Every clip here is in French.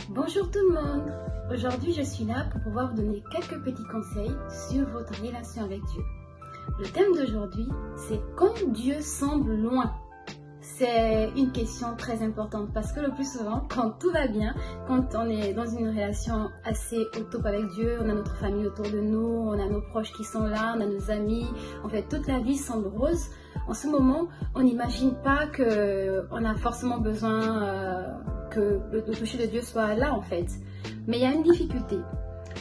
Bonjour tout le monde. Aujourd'hui je suis là pour pouvoir vous donner quelques petits conseils sur votre relation avec Dieu. Le thème d'aujourd'hui c'est quand Dieu semble loin. C'est une question très importante parce que le plus souvent quand tout va bien, quand on est dans une relation assez au top avec Dieu, on a notre famille autour de nous, on a nos proches qui sont là, on a nos amis, en fait toute la vie semble rose. En ce moment, on n'imagine pas qu'on a forcément besoin que le toucher de Dieu soit là en fait. Mais il y a une difficulté.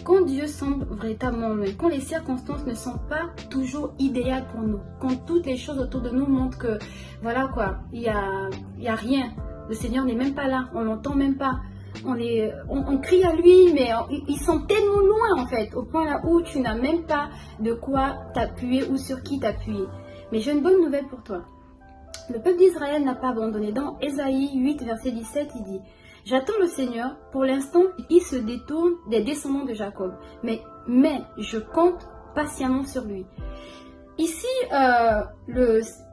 Quand Dieu semble véritablement loin, quand les circonstances ne sont pas toujours idéales pour nous, quand toutes les choses autour de nous montrent que, voilà quoi, il y a rien. Le Seigneur n'est même pas là, on l'entend même pas. On crie à lui, mais ils sont tellement loin en fait, au point là où tu n'as même pas de quoi t'appuyer ou sur qui t'appuyer. Mais j'ai une bonne nouvelle pour toi. Le peuple d'Israël n'a pas abandonné. Dans Ésaïe 8, verset 17, il dit « J'attends le Seigneur, pour l'instant, il se détourne des descendants de Jacob, mais je compte patiemment sur lui. » Ici,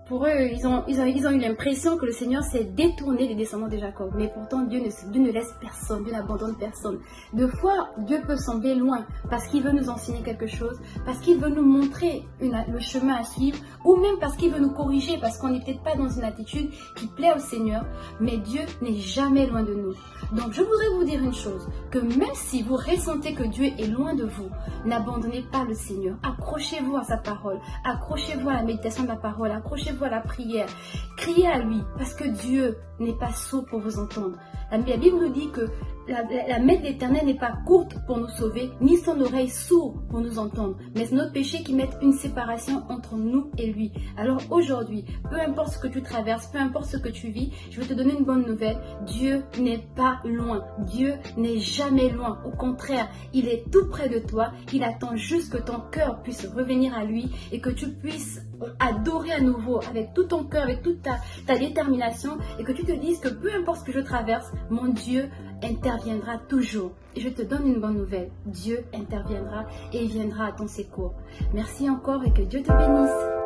pour eux, ils ont eu l'impression que le Seigneur s'est détourné des descendants de Jacob. Mais pourtant, Dieu ne laisse personne, Dieu n'abandonne personne. Deux fois, Dieu peut sembler loin parce qu'il veut nous enseigner quelque chose, parce qu'il veut nous montrer le chemin à suivre, ou même parce qu'il veut nous corriger, parce qu'on n'est peut-être pas dans une attitude qui plaît au Seigneur. Mais Dieu n'est jamais loin de nous. Donc, je voudrais vous dire une chose, que même si vous ressentez que Dieu est loin de vous, n'abandonnez pas le Seigneur. Accrochez-vous à sa parole, accrochez-vous à la méditation de la parole, accrochez-vous à la prière, criez à lui, parce que Dieu n'est pas sourd pour vous entendre. La Bible nous dit que la main de l'Éternel n'est pas courte pour nous sauver, ni son oreille sourde pour nous entendre. Mais c'est notre péché qui met une séparation entre nous et lui. Alors aujourd'hui, peu importe ce que tu traverses, peu importe ce que tu vis, je vais te donner une bonne nouvelle. Dieu n'est pas loin. Dieu n'est jamais loin. Au contraire, il est tout près de toi. Il attend juste que ton cœur puisse revenir à lui et que tu puisses adorer à nouveau avec tout ton cœur, avec toute ta détermination, et que tu te dises que peu importe ce que je traverse, mon Dieu interviendra toujours. Et je te donne une bonne nouvelle. Dieu interviendra et il viendra à ton secours. Merci encore et que Dieu te bénisse.